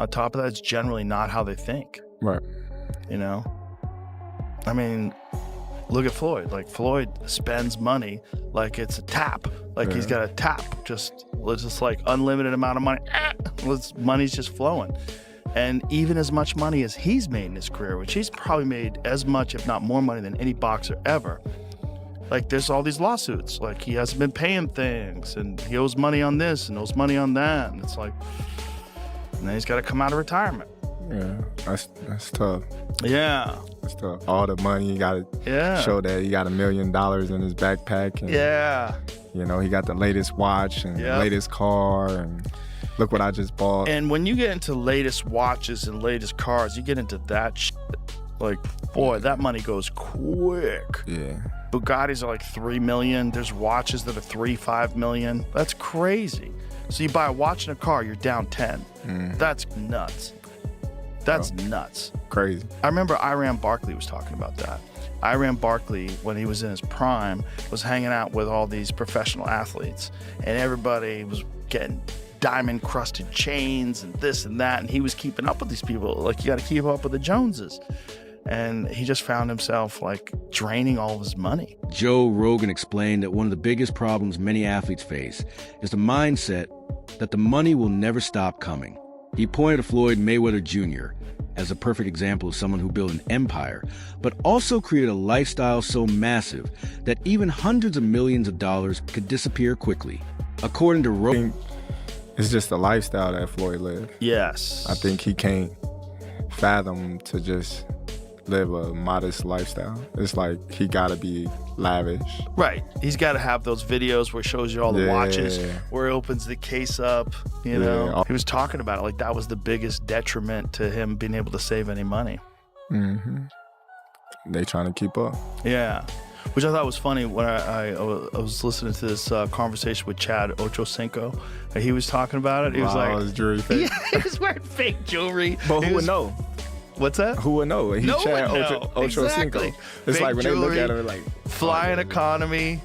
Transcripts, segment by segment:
on top of that, it's generally not how they think. Right. You know? I mean, look at Floyd. Like, Floyd spends money like it's a tap. Like, he's got a tap. Just like unlimited amount of money. Money's just flowing. And even as much money as he's made in his career, which he's probably made as much, if not more money than any boxer ever. Like, there's all these lawsuits. Like, he hasn't been paying things, and he owes money on this and owes money on that. And it's like, and then he's got to come out of retirement. Yeah, that's tough. Yeah. That's tough. All the money, you got to show that he got $1 million in his backpack. And, you know, he got the latest watch and latest car, and look what I just bought. And when you get into latest watches and latest cars, you get into that shit. Like, boy, that money goes quick. Yeah. Bugattis are like $3 million. There's watches that are $3-5 million. That's crazy. So you buy a watch and a car, you're down 10. That's nuts. That's nuts. Crazy. I remember Iran Barkley was talking about that. Iran Barkley, when he was in his prime, was hanging out with all these professional athletes, and everybody was getting diamond-crusted chains and this and that, and he was keeping up with these people. Like, you got to keep up with the Joneses. And he just found himself, like, draining all of his money. Joe Rogan explained that one of the biggest problems many athletes face is the mindset that the money will never stop coming. He pointed to Floyd Mayweather Jr. as a perfect example of someone who built an empire, but also created a lifestyle so massive that even hundreds of millions of dollars could disappear quickly. According to Rogan, it's just the lifestyle that Floyd lived. Yes. I think he can't fathom to just live a modest lifestyle. It's like he gotta be lavish. Right. He's got to have those videos where he shows you all the watches, where he opens the case up, you know. He was talking about it like that was the biggest detriment to him being able to save any money. They trying to keep up. Yeah. Which I thought was funny when I was listening to this conversation with Chad Ochocinco. He was talking about it. He was like, his jewelry fake. Yeah, he was wearing fake jewelry. But who would know? What's that? Who would know? He Chad Ochocinco. Exactly. It's fake like when jewelry, they look at him, like flying economy.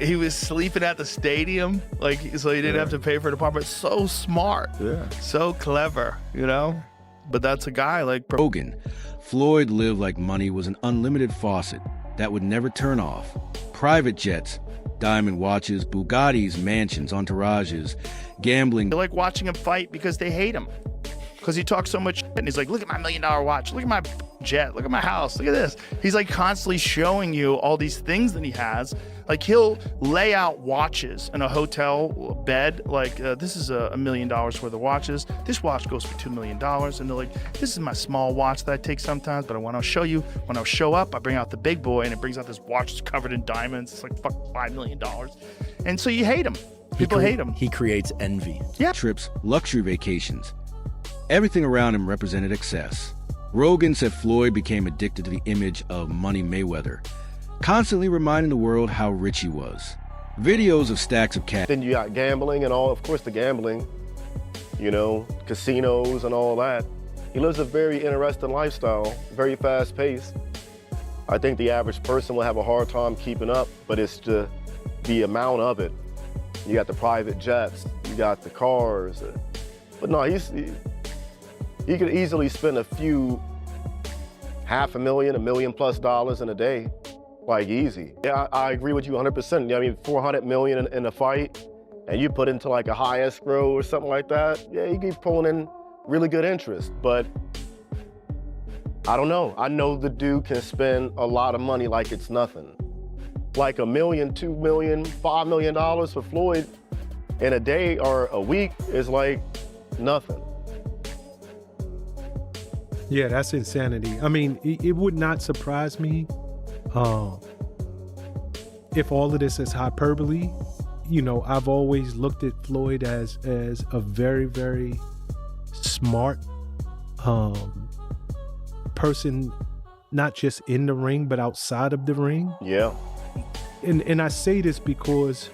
He was sleeping at the stadium, like, so he didn't have to pay for an apartment. So smart. Yeah. So clever, you know? But that's a guy like Rogan. Floyd lived like money was an unlimited faucet that would never turn off. Private jets, diamond watches, Bugattis, mansions, entourages, gambling. They like watching him fight because they hate him. Because he talks so much shit, and he's like, look at my $1 million watch, look at my jet, look at my house, look at this. He's like constantly showing you all these things that he has. Like, he'll lay out watches in a hotel bed, like, this is $1 million worth of watches. This watch goes for $2 million. And they're like, this is my small watch that I take sometimes, but when I show you, when I show up, I bring out the big boy, and it brings out this watch that's covered in diamonds. It's like, fuck, $5 million. And so you hate him. People hate him. He creates envy. Yeah. Trips, luxury vacations. Everything around him represented excess. Rogan said Floyd became addicted to the image of Money Mayweather, constantly reminding the world how rich he was. Videos of stacks of cash. Then you got gambling and all, of course, the gambling, you know, casinos and all that. He lives a very interesting lifestyle, very fast paced. I think the average person will have a hard time keeping up, but it's the amount of it. You got the private jets, you got the cars. But no, he could easily spend a few $500,000, $1 million+ in a day, like easy. Yeah, I agree with you 100%. I mean, $400 million in a fight, and you put into like a high escrow or something like that, yeah, you keep pulling in really good interest. But I don't know. I know the dude can spend a lot of money like it's nothing. Like $1 million, $2 million, $5 million for Floyd in a day or a week is like nothing. Yeah, that's insanity. I mean, it would not surprise me if all of this is hyperbole. You know, I've always looked at Floyd as a very, very smart person, not just in the ring, but outside of the ring. Yeah. And I say this because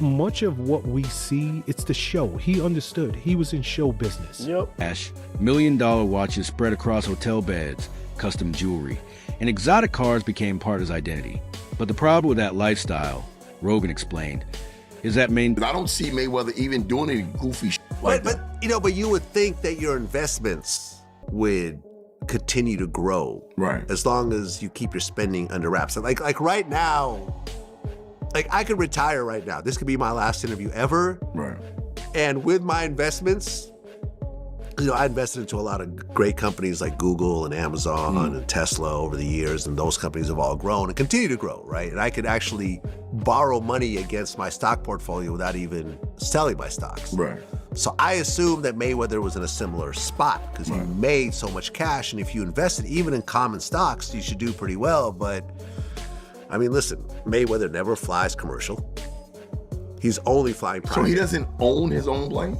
much of what we see, it's the show. He understood. He was in show business. Yep. Cash, $1 million watches spread across hotel beds, custom jewelry, and exotic cars became part of his identity. But the problem with that lifestyle, Rogan explained, is that I don't see Mayweather even doing any goofy shit But you would think that your investments would continue to grow, right? As long as you keep your spending under wraps. Like right now, like I could retire right now. This could be my last interview ever, right? And with my investments, I invested into a lot of great companies like Google and Amazon and Tesla over the years, and those companies have all grown and continue to grow, right? And I could actually borrow money against my stock portfolio without even selling my stocks. Right. So I assumed that Mayweather was in a similar spot because he made so much cash, and if you invested even in common stocks, you should do pretty well. But I mean, listen, Mayweather never flies commercial. He's only flying private. So he doesn't own his own plane?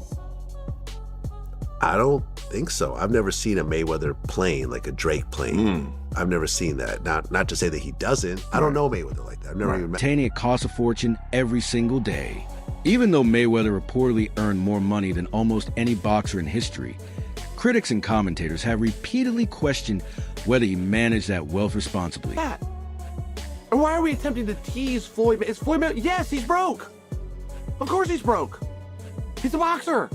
I don't think so. I've never seen a Mayweather plane, like a Drake plane. I've never seen that. Not to say that he doesn't. I don't know Mayweather like that. I've never even met him. Maintaining it costs a fortune every single day. Even though Mayweather reportedly earned more money than almost any boxer in history, critics and commentators have repeatedly questioned whether he managed that wealth responsibly. And why are we attempting to tease Floyd? Is Floyd Mayweather? Yes, he's broke. Of course he's broke. He's a boxer.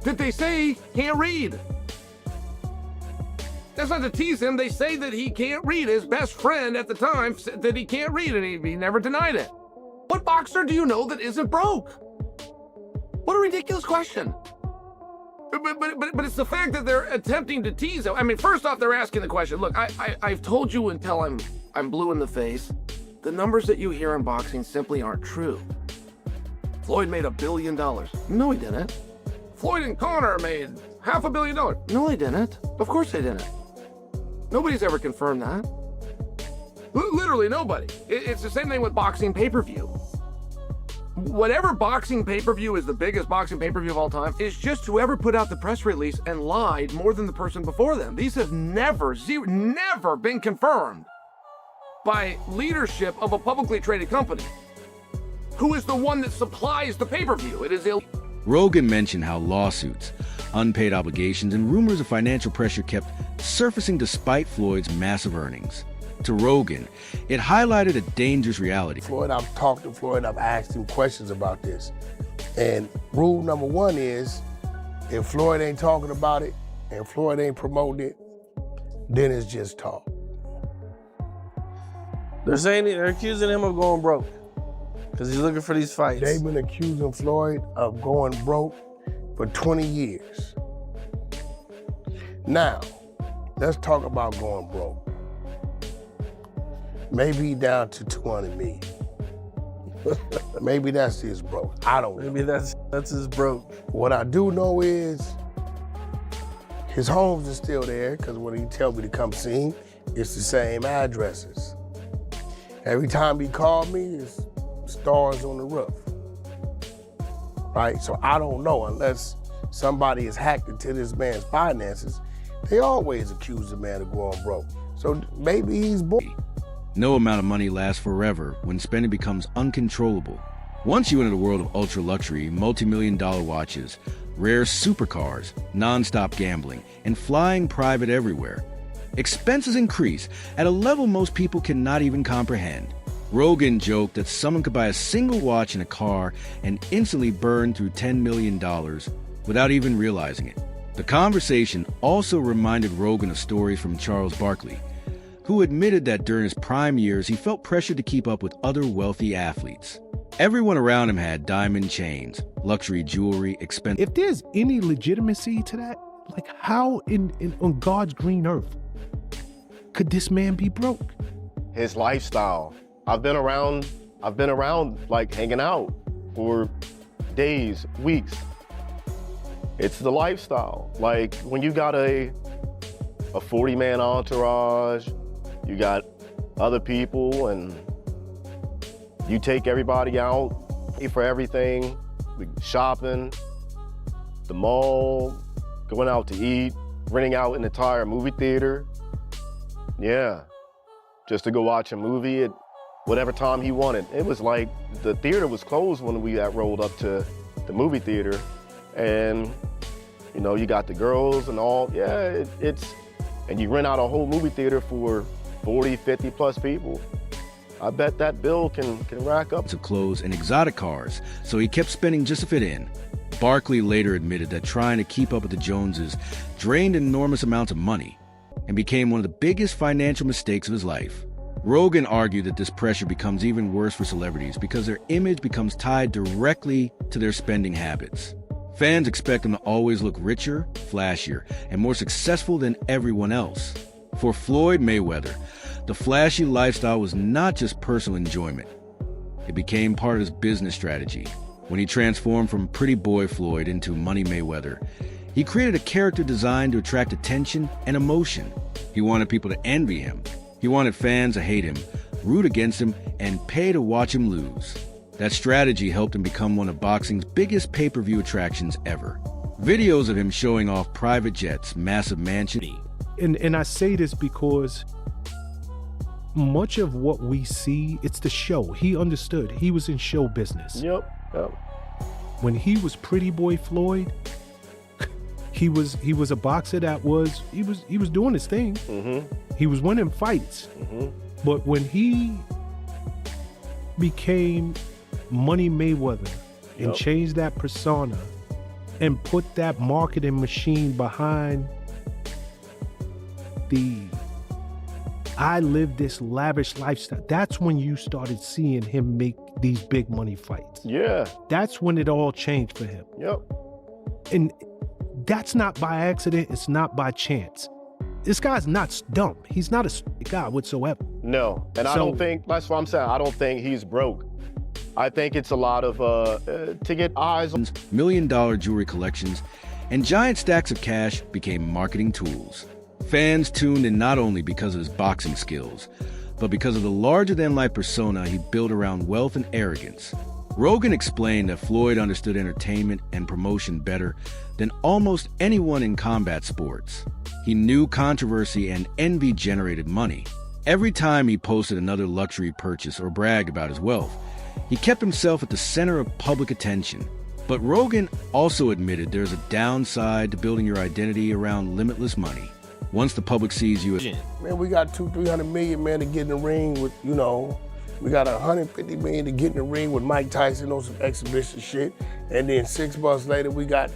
That they say he can't read. That's not to tease him. They say that he can't read. His best friend at the time said that he can't read, and he never denied it. What boxer do you know that isn't broke? What a ridiculous question. But it's the fact that they're attempting to tease him. I mean, first off, they're asking the question. Look, I've told you until I'm blue in the face. The numbers that you hear in boxing simply aren't true. Floyd made $1 billion. No, he didn't. Floyd and Conor made $500 million. No, they didn't. Of course they didn't. Nobody's ever confirmed that. Literally nobody. It's the same thing with boxing pay-per-view. Whatever boxing pay-per-view is the biggest boxing pay-per-view of all time is just whoever put out the press release and lied more than the person before them. These have never been confirmed by leadership of a publicly traded company, who is the one that supplies the pay-per-view. It is illegal. Rogan mentioned how lawsuits, unpaid obligations, and rumors of financial pressure kept surfacing despite Floyd's massive earnings. To Rogan, it highlighted a dangerous reality. I've talked to Floyd, I've asked him questions about this. And rule number one is, if Floyd ain't talking about it and Floyd ain't promoting it, then it's just talk. They're accusing him of going broke because he's looking for these fights. They've been accusing Floyd of going broke for 20 years. Now, let's talk about going broke. Maybe down to 200 million. Maybe that's his broke. I don't know. Maybe that's his broke. What I do know is his homes are still there, because when he tell me to come see him, it's the same addresses. Every time he called me, it's stars on the roof. Right? So I don't know, unless somebody is hacked into this man's finances. They always accuse the man of going broke. So maybe he's broke. No amount of money lasts forever when spending becomes uncontrollable. Once you enter the world of ultra-luxury, multi-million-dollar watches, rare supercars, non-stop gambling, and flying private everywhere, expenses increase at a level most people cannot even comprehend. Rogan joked that someone could buy a single watch and a car and instantly burn through $10 million without even realizing it. The conversation also reminded Rogan of stories from Charles Barkley, who admitted that during his prime years, he felt pressured to keep up with other wealthy athletes. Everyone around him had diamond chains, luxury jewelry, expensive. If there's any legitimacy to that, like how on God's green earth could this man be broke? His lifestyle. I've been around like hanging out for days, weeks. It's the lifestyle. Like when you got a 40-man entourage, you got other people, and you take everybody out, pay for everything, shopping, the mall, going out to eat, renting out an entire movie theater. Yeah, just to go watch a movie at whatever time he wanted. It was like the theater was closed when we rolled up to the movie theater, and you know, you got the girls and all. Yeah, and you rent out a whole movie theater for 40, 50 plus people. I bet that bill can rack up. To clothes and exotic cars, so he kept spending just to fit in. Barkley later admitted that trying to keep up with the Joneses drained enormous amounts of money and became one of the biggest financial mistakes of his life. Rogan argued that this pressure becomes even worse for celebrities because their image becomes tied directly to their spending habits. Fans expect them to always look richer, flashier, and more successful than everyone else. For Floyd Mayweather, the flashy lifestyle was not just personal enjoyment. It became part of his business strategy. When he transformed from Pretty Boy Floyd into Money Mayweather, he created a character designed to attract attention and emotion. He wanted people to envy him. He wanted fans to hate him, root against him, and pay to watch him lose. That strategy helped him become one of boxing's biggest pay-per-view attractions ever. Videos of him showing off private jets, massive mansions. And I say this because much of what we see, it's the show. He understood. He was in show business. Yep. When he was Pretty Boy Floyd, he was a boxer that was doing his thing. Mm-hmm. He was winning fights. Mm-hmm. But when he became Money Mayweather and changed that persona and put that marketing machine behind I live this lavish lifestyle, that's when you started seeing him make these big money fights. Yeah. That's when it all changed for him. Yep. And that's not by accident. It's not by chance. This guy's not dumb. He's not a stupid guy whatsoever. No. And I don't think, that's what I'm saying, I don't think he's broke. I think it's a lot of, to get eyes on. Million-dollar jewelry collections and giant stacks of cash became marketing tools. Fans tuned in not only because of his boxing skills, but because of the larger-than-life persona he built around wealth and arrogance. Rogan explained that Floyd understood entertainment and promotion better than almost anyone in combat sports. He knew controversy and envy generated money. Every time he posted another luxury purchase or bragged about his wealth, he kept himself at the center of public attention. But Rogan also admitted there's a downside to building your identity around limitless money. Once the public sees you as... Man, we got $200-300 million, man, to get in the ring with, we got $150 million to get in the ring with Mike Tyson on some exhibition shit. And then 6 months later, we got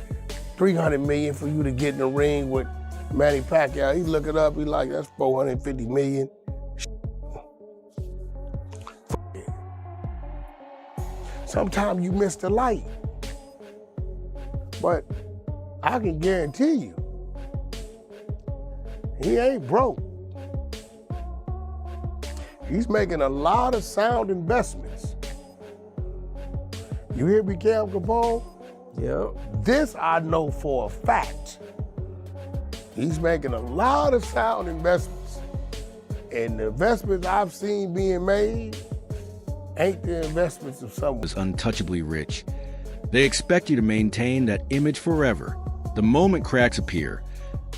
$300 million for you to get in the ring with Manny Pacquiao. He look it up, he like, that's $450 million. Sometimes you miss the light. But I can guarantee you, he ain't broke. He's making a lot of sound investments. You hear me, Cam Capone? Yep. This I know for a fact. He's making a lot of sound investments. And the investments I've seen being made ain't the investments of someone. ...is untouchably rich. They expect you to maintain that image forever. The moment cracks appear,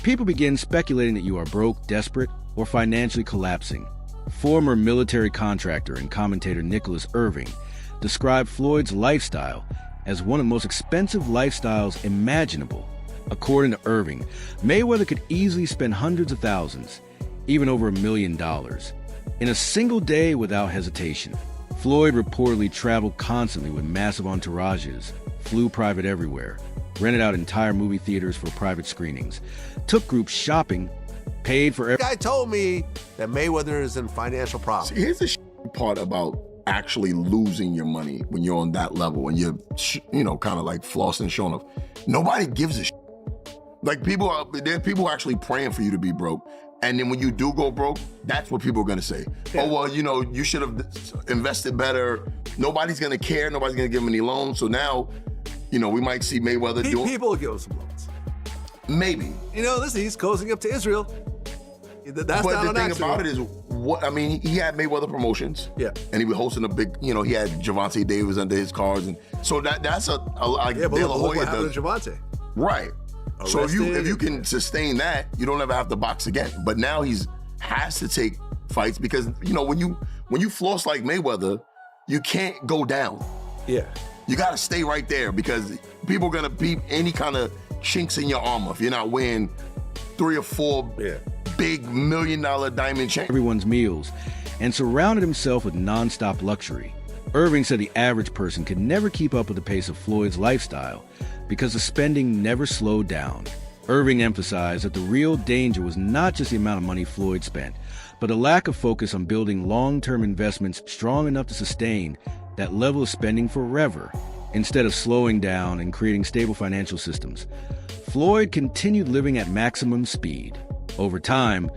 people begin speculating that you are broke, desperate, or financially collapsing. Former military contractor and commentator Nicholas Irving described Floyd's lifestyle as one of the most expensive lifestyles imaginable. According to Irving, Mayweather could easily spend hundreds of thousands, even over $1 million, in a single day without hesitation. Floyd reportedly traveled constantly with massive entourages, flew private everywhere, rented out entire movie theaters for private screenings, took groups shopping, paid for every... The guy told me that Mayweather is in financial problems. See, here's the part about actually losing your money when you're on that level and you're, kind of like flossing, showing off. Nobody gives a shit. Like there are people actually praying for you to be broke. And then when you do go broke, that's what people are gonna say. Yeah. Oh, well, you should have invested better. Nobody's gonna care. Nobody's gonna give him any loans. So now, we might see Mayweather doing... People will give him some loans. Maybe. Listen, he's cozying up to Israel. That's but not the an thing accident. about it is, he had Mayweather Promotions. Yeah. And he was hosting a big, he had Gervonta Davis under his cards. And so that's a yeah, but look what happened to Gervonta. Right. Arrested. So if you can sustain that, you don't ever have to box again. But now has to take fights because, when you floss like Mayweather, you can't go down. Yeah. You got to stay right there because people are going to beat any kind of chinks in your armor if you're not wearing 3 or 4 big $1 million diamond chains. Everyone's meals and surrounded himself with nonstop luxury. Irving said the average person could never keep up with the pace of Floyd's lifestyle because the spending never slowed down. Irving emphasized that the real danger was not just the amount of money Floyd spent, but a lack of focus on building long-term investments strong enough to sustain that level of spending forever, instead of slowing down and creating stable financial systems. Floyd continued living at maximum speed. Over time,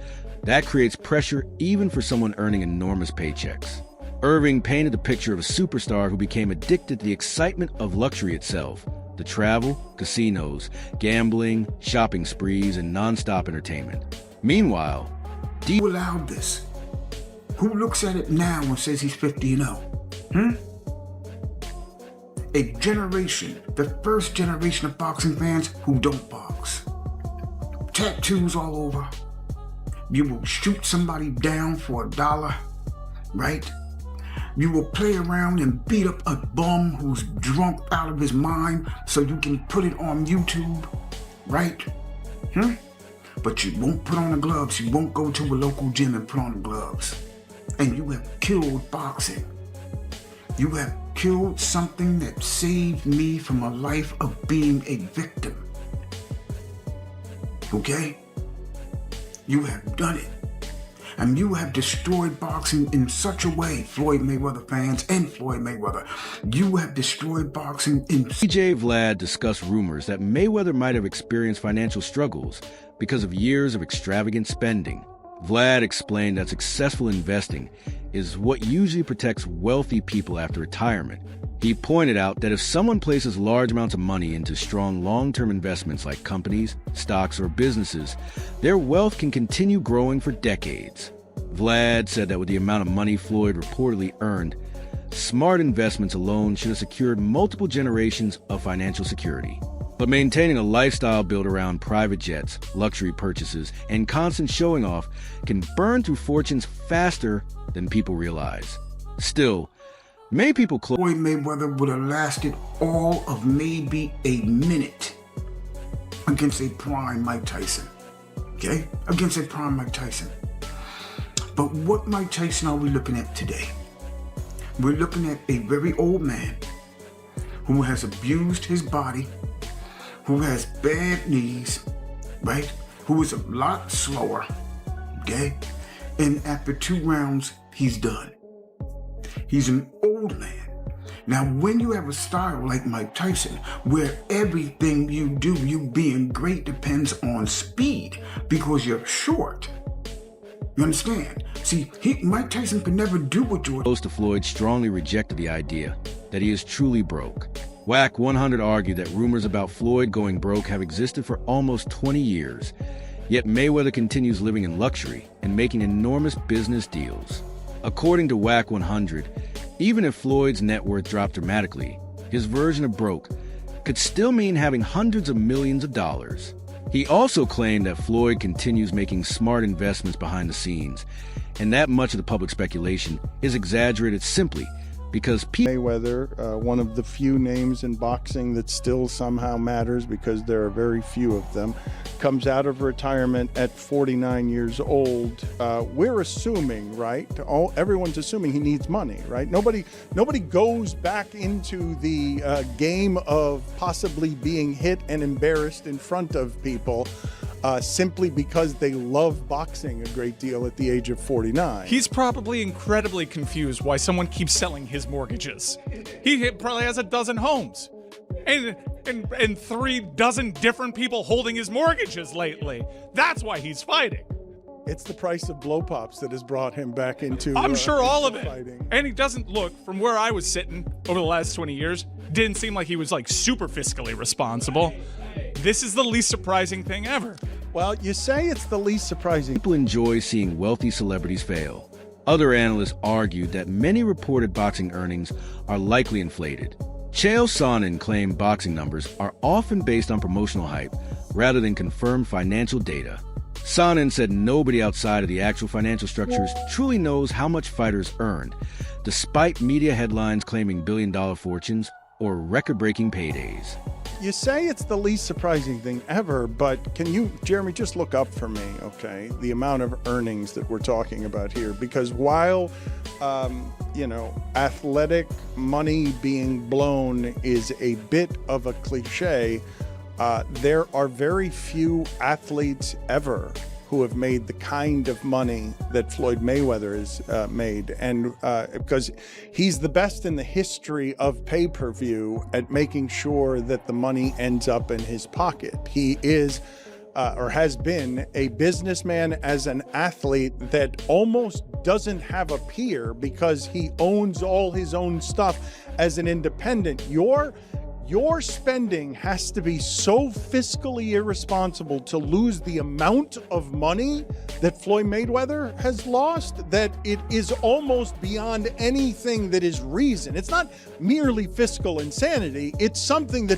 that creates pressure even for someone earning enormous paychecks. Irving painted the picture of a superstar who became addicted to the excitement of luxury itself, the travel, casinos, gambling, shopping sprees, and non-stop entertainment. Meanwhile, who allowed this? Who looks at it now and says he's 50-0? A generation, the first generation of boxing fans who don't box. Tattoos all over. You will shoot somebody down for $1, right? You will play around and beat up a bum who's drunk out of his mind so you can put it on YouTube, right? But you won't put on the gloves. You won't go to a local gym and put on the gloves. And you have killed boxing. You have killed something that saved me from a life of being a victim. Okay? You have done it. And you have destroyed boxing in such a way, Floyd Mayweather fans and Floyd Mayweather. You have destroyed boxing in... DJ Vlad discussed rumors that Mayweather might have experienced financial struggles because of years of extravagant spending. Vlad explained that successful investing is what usually protects wealthy people after retirement. He pointed out that if someone places large amounts of money into strong long-term investments like companies, stocks, or businesses, their wealth can continue growing for decades. Vlad said that with the amount of money Floyd reportedly earned, smart investments alone should have secured multiple generations of financial security. But maintaining a lifestyle built around private jets, luxury purchases, and constant showing off can burn through fortunes faster than people realize. Still, many people Floyd Mayweather would have lasted all of maybe a minute against a prime Mike Tyson. Okay? Against a prime Mike Tyson. But what Mike Tyson are we looking at today? We're looking at a very old man who has abused his body, who has bad knees, right? Who is a lot slower, okay? And after 2 rounds, he's done. He's an old man. Now, when you have a style like Mike Tyson, where everything you do, you being great, depends on speed because you're short. You understand? See, Mike Tyson could never do what you were. Close to Floyd strongly rejected the idea that he is truly broke. WAC 100 argued that rumors about Floyd going broke have existed for almost 20 years, yet Mayweather continues living in luxury and making enormous business deals. According to WAC 100, even if Floyd's net worth dropped dramatically, his version of broke could still mean having hundreds of millions of dollars. He also claimed that Floyd continues making smart investments behind the scenes, and that much of the public speculation is exaggerated simply because Mayweather, one of the few names in boxing that still somehow matters because there are very few of them, comes out of retirement at 49 years old. We're assuming, right? Everyone's assuming he needs money, right? Nobody goes back into the game of possibly being hit and embarrassed in front of people simply because they love boxing a great deal at the age of 49. He's probably incredibly confused why someone keeps selling his mortgages. He probably has a dozen homes and 3 dozen different people holding his mortgages lately. That's why he's fighting. It's the price of blow pops that has brought him back into I'm sure all of it. Fighting. And he doesn't look, from where I was sitting over the last 20 years, didn't seem like he was like super fiscally responsible. This is the least surprising thing ever. Well, you say it's the least surprising. People enjoy seeing wealthy celebrities fail. Other analysts argued that many reported boxing earnings are likely inflated. Chael Sonnen claimed boxing numbers are often based on promotional hype rather than confirmed financial data. Sonnen said nobody outside of the actual financial structures truly knows how much fighters earned, despite media headlines claiming billion-dollar fortunes or record-breaking paydays. you say it's the least surprising thing ever, but can you, Jeremy, just look up for me, okay, the amount of earnings that we're talking about here? Because while, athletic money being blown is a bit of a cliche, there are very few athletes ever who have made the kind of money that Floyd Mayweather has made. And because he's the best in the history of pay-per-view at making sure that the money ends up in his pocket. He is, or has been, a businessman as an athlete that almost doesn't have a peer because he owns all his own stuff as an independent. Your spending has to be so fiscally irresponsible to lose the amount of money that Floyd Mayweather has lost that it is almost beyond anything that is reason. It's not merely fiscal insanity. It's something that